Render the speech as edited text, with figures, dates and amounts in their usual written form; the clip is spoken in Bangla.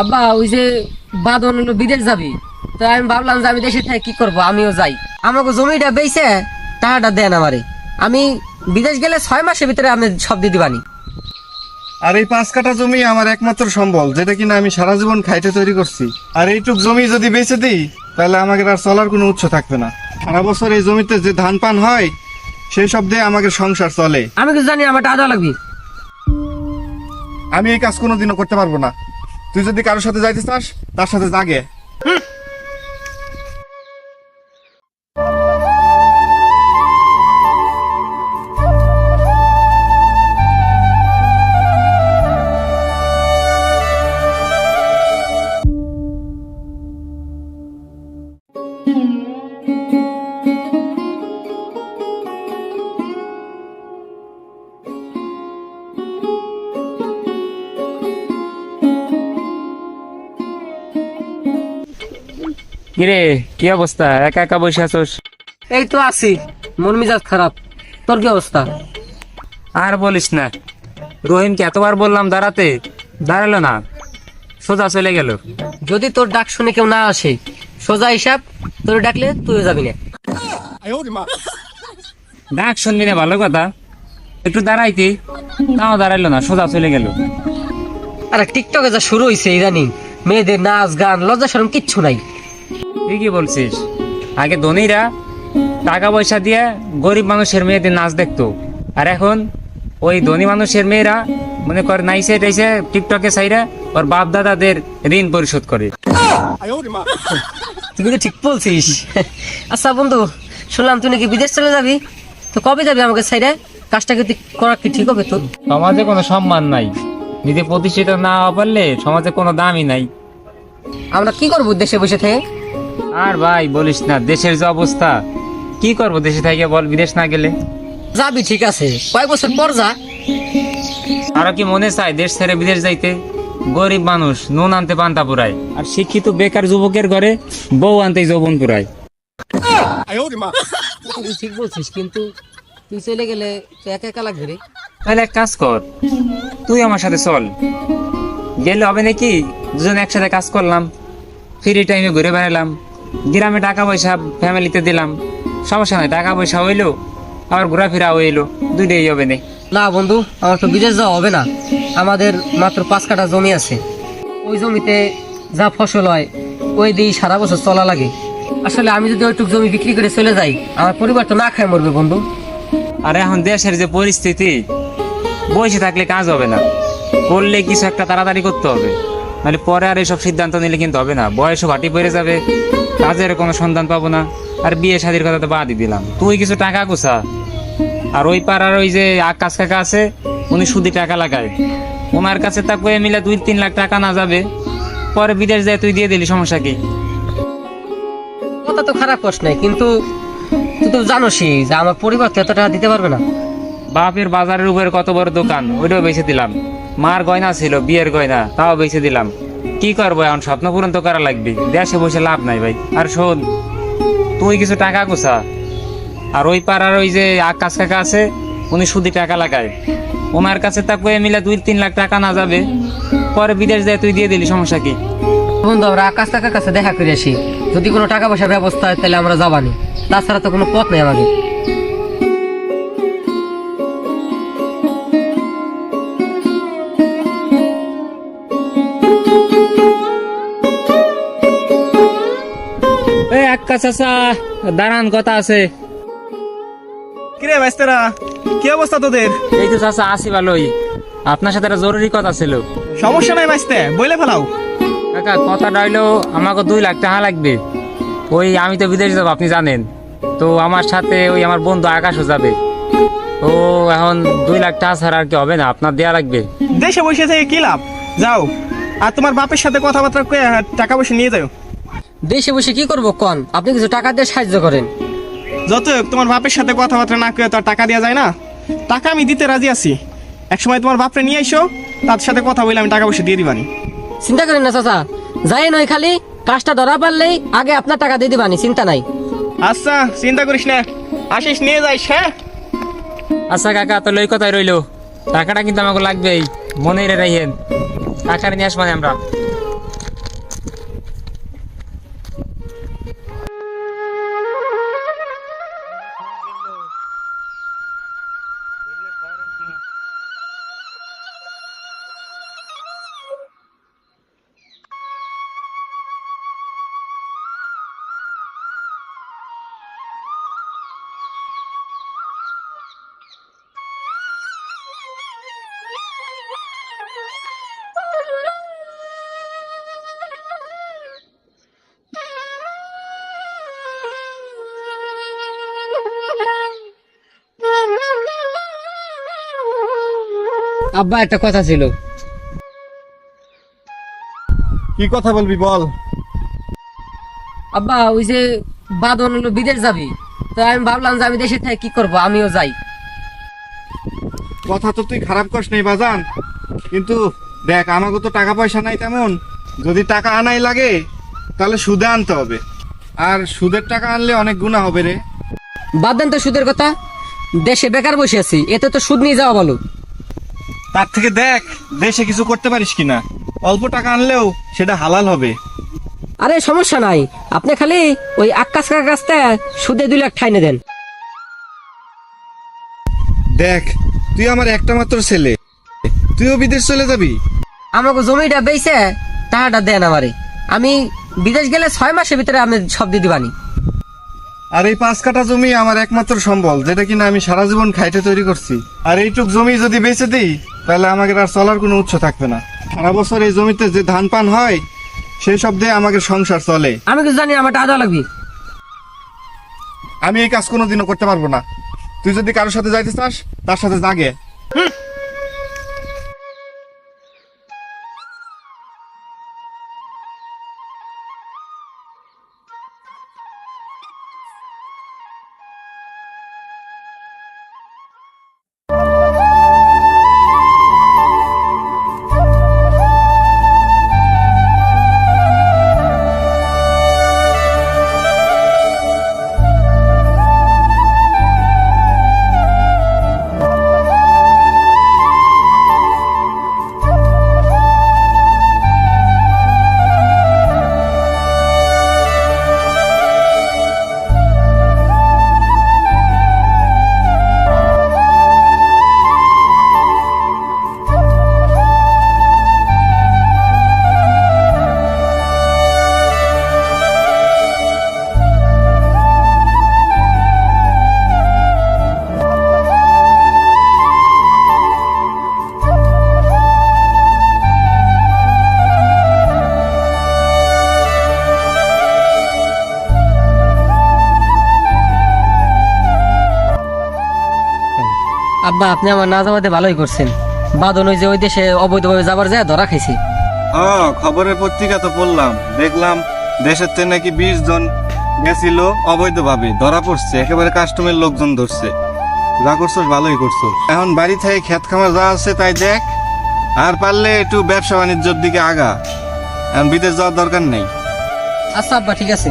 আব্বা ওই যে বাদন হলো বিদেশ যাবি, তো আমি ভাবলাম যে আমি দেশে থেকে কি করব, আমিও যাই। আমাকে জমিটা বেচে টাকাটা দেন আমারে, আমি বিদেশ গেলে 6 মাসের ভিতরে আমি সব দিয়ে দিবানি। আর এই 5 কাঠা জমি আমার একমাত্র সম্বল, যেটা কিনা আমি সারা জীবন খাইতে তৈরি করছি। আর এইটুক জমি যদি বেচে দিই তাহলে আমাকে আর চলার কোনো উৎস থাকবে না। সারা বছর এই জমিতে যে ধান পান হয় সেই সব দিয়ে আমাকে সংসার চলে। আমি তো জানি আমার টাকা লাগবে। আমি এই কাজ কোনোদিনও করতে পারবো না। তুই যদি কারোর সাথে যাইতে চাস তার সাথে জাগে। কিরে, কি অবস্থা? একা একা বসে আছোস? এই তো আছি, মন মেজাজ খারাপ। তোর কি অবস্থা? আর বলিস না, রহিমকে এতবার বললাম দাঁড়াতে, দাঁড়ালো না, সোজা চলে গেল। যদি তোর ডাক শুনে কেউ না আসে, সোজা হিসাব, তোর ডাকলে তুইও যাবি না। ডাক শুনবি না ভালো কথা, একটু দাঁড়াইতি, তাও দাঁড়াইলো না, সোজা চলে গেল। আরে টিকটকে যা শুরু হয়েছে ইদানিং, মেয়েদের নাচ গান লজ্জা শরম কিচ্ছু নাই। ঠিকই বলছিস, আগে ধনীরা টাকা পয়সা দিয়ে গরিব মানুষের মেয়েদের নাচ দেখতো, আর এখন ওই ধনী মানুষের মেয়েরা মনে করে নাইসে টাইসে টিকটকে সাইরা ওর বাপ দাদাদের ঋণ পরিশোধ করে। তুই কিন্তু ঠিক বলছিস। আচ্ছা বন্ধু, শুনলাম তুই নাকি বিদেশ চলে যাবি, তো কবে যাবি আমাকে সাইডে? কাজটা কি করা কি ঠিক হবে তোর? সমাজে কোনো সম্মান নাই, নিজে প্রতিষ্ঠিত না হওয়া পারলে সমাজে কোনো দামই নাই। আমরা কি করবো দেশে বসে থেকে? আর ভাই বলিস না, দেশের যে অবস্থা, কি করবো দেশে থেকে বল, বিদেশ না গেলে? যাবি ঠিক আছে, কয়েক বছর পর যা। আরো কি মনে চায় দেশ ছেড়ে বিদেশ যাইতে? গরিব মানুষ নুন আনতে পান্তা পুরায়, আর শিক্ষিত বেকার যুবকের ঘরে বউ আনতে যৌবন পুরায়। তুই ঠিক বলছিস, কিন্তু তুই চলে গেলে তো একা একা লাগবে রে। তাহলে এক কাজ কর, তুই আমার সাথে চল, গেলে হবে নাকি দুজন একসাথে কাজ করলাম, ফ্রি টাইমে ঘুরে বেড়ালাম, গ্রামে টাকা পয়সা ফ্যামিলিতে দিলাম, সমস্যা নাই, টাকা পয়সা হইলো আবার ঘোরাফেরা হইলো, দুইটাই হবে না। না বন্ধু, আমার তো বিদেশ যাওয়া হবে না। আমাদের মাত্র 5 কাঠা জমি আছে, ওই জমিতে যা ফসল হয় ওই দিয়ে সারা বছর চলা লাগে। আসলে আমি যদি ওইটুক জমি বিক্রি করে চলে যাই, আমার পরিবার তো না খায় মরবে বন্ধু। আর এখন দেশের যে পরিস্থিতি, বসে থাকলে কাজ হবে না, করলে কিছু একটা তাড়াতাড়ি করতে হবে, নাহলে পরে আর এইসব সিদ্ধান্ত নিলে কিন্তু হবে না। বয়সও ঘাটি পড়ে যাবে, কাজের কোনো সন্ধান পাবো না, আর বিয়ে শাদীর কথা তো বাদই দিলাম। তুই কিছু টাকা গুছা, আর ওই পাড়ার ওই যে আকাশ কাকা আছে, উনি সুদি টাকা লাগায়, ওনার কাছে তা কয়ে মিলে 2-3 লাখ টাকা না যাবে, পরে বিদেশ যায় তুই দিয়ে দিলি, সমস্যা কি? কথা তো খারাপ কষ্ট নাই, কিন্তু তুই তো জানোসই যে আমার পরিবার তো এত টাকা দিতে পারবে না। বাপের বাজারের উপরে কত বড় দোকান, ওইটাও বেঁচে দিলাম, মার গয়না ছিল বিয়ের গয়না, তাও বেঁচে দিলাম। কি করবো এখন, স্বপ্ন পূরণ তো করা লাগবে, দেশে বসে লাভ নাই ভাই। আর শোন, তুই কিছু টাকা গুছা, আর ওই পাড়ার ওই যে আকাশ কাকা আছে, উনি সুদি টাকা লাগায়, ওনার কাছে তা কয়ে মিলে 2-3 লাখ টাকা না যাবে, পরে বিদেশ যায় তুই দিয়ে দিলি, সমস্যা কি? বন্ধু, আমরা আকাশ কাকার কাছে দেখা করে আসি, যদি কোনো টাকা পয়সার ব্যবস্থা হয় তাহলে আমরা যাবানি, তাছাড়া তো কোনো পথ নেই আমাদের। এই আক্কা চাচা, দাঁড়ান, কথা আছে। কিরে ভাইস্তারা, কি অবস্থা তোদের? এই তো চাচা আসি ভালোই, আপনার সাথে একটা জরুরি কথা ছিল। সমস্যা নাই ভাইস্তে, বলে ফেলাও। কাকা, কথাটা হইলো আমাকে 2 লাখ টাকা লাগবে। ওই আমি তো বিদেশ যাবো আপনি জানেন, তো আমার সাথে ওই আমার বন্ধু আকাশও যাবে, তো এখন 2 লাখ টাকা ছাড়া আর কি হবে না, আপনার দেয়া লাগবে। দেশে বসে থেকে কি লাভ, যাও আর তোমার বাপের সাথে কথাবার্তা কয়ে টাকা পয়সা নিয়ে যাও। দেশে বসে কি করবো কন? আপনি কিছু টাকা দিয়ে সাহায্য করেন। যত হোক, তোমার বাপের সাথে কথাবার্তা না কয়ে তো আর টাকা দেওয়া যায় না। টাকা আমি দিতে রাজি আছি, একসময় তোমার বাপরে নিয়ে আইসো, তার সাথে কথা বলে আমি টাকা পয়সা দিয়ে দিবানি। চিন্তা করেন না চাচা, যাই নয়, খালি কাজটা ধরা পারলেই আগে আপনার টাকা দিয়ে দিবানি, চিন্তা নাই। আচ্ছা, চিন্তা করিস না, আসিস নিয়ে যাইস। হ্যাঁ আচ্ছা কাকা, তাহলে ওই কথাই রইলো, টাকাটা কিন্তু আমাকে লাগবেই, মনে রাখেন, টাকাটা নিয়ে আসবানি আমরা। আব্বা একটা কথা ছিল। কি কথা বলবি বল। আব্বা ওই যে বাদন হলো বিদেশ যাবি, তো আমি ভাবলাম যে আমি দেশে থেকে কি করব, আমিও যাই। কথা তো তুই খারাপ করস নেই বাজান, কিন্তু দেখ আমাকে তো টাকা পয়সা নাই তেমন। যদি টাকা আনাই লাগে তাহলে সুদে আনতে হবে, আর সুদের টাকা আনলে অনেক গুণা হবে রে। বাদ দেন তো সুদের কথা, দেশে বেকার বসে আছি, এতে তো সুদ নিয়ে যাওয়া ভালো। তার থেকে দেখ দেশে কিছু করতে পারিস কিনা, অল্প টাকা আনলেও সেটা হালাল হবে। আরে সমস্যা নাই, আপনি খালি ওই আকাশ কাকার কাছ থেকে সুদে 2 লাখ ঠাইনে দেন। দেখ তুই আমার একটা মাত্র ছেলে, তুইও বিদেশ চলে যাবি। আমাকে জমিটা বেচে টাকাটা দেন আমারে, আমি বিদেশ গেলে 6 মাসের ভিতরে আমি সব দিয়ে দিবানি। আর এই 5 কাঠা জমি আমার একমাত্র সম্বল, যেটা কিনা আমি সারা জীবন খাইতে তৈরি করছি। আর এইটুক জমি যদি বেচে দিই তাহলে আমাকে আর চলার কোনো উৎস থাকবে না। সারা বছর এই জমিতে যে ধান পান হয় সেই সব দিয়ে আমাকে সংসার চলে। আমি কিছু জানি, আমার টাকা দেওয়া লাগবে। আমি এই কাজ কোনোদিনও করতে পারবো না। তুই যদি কারোর সাথে যাইতে চাস তার সাথে জাগে। আব্বা আপনি আমার না যাওয়াতে ভালোই করছেন। বাদন ওই যে ওই দেশে অবৈধভাবে যাবার যায় ধরা খাইছে। হ্যাঁ, খবরের পত্রিকা তো পড়লাম, দেখলাম দেশের থেকে নাকি 20 জন গেছিল অবৈধভাবে, ধরা পড়ছে, একেবারে কাস্টমের লোকজন ধরছে। যা করছস ভালোই করছস। এখন বাড়ি থেকে ক্ষেত খামার যা আছে তাই দেখ, আর পারলে একটু ব্যবসা বাণিজ্যের দিকে আগা। এখন বিদেশ যাওয়ার দরকার নেই। আচ্ছা আব্বা ঠিক আছে।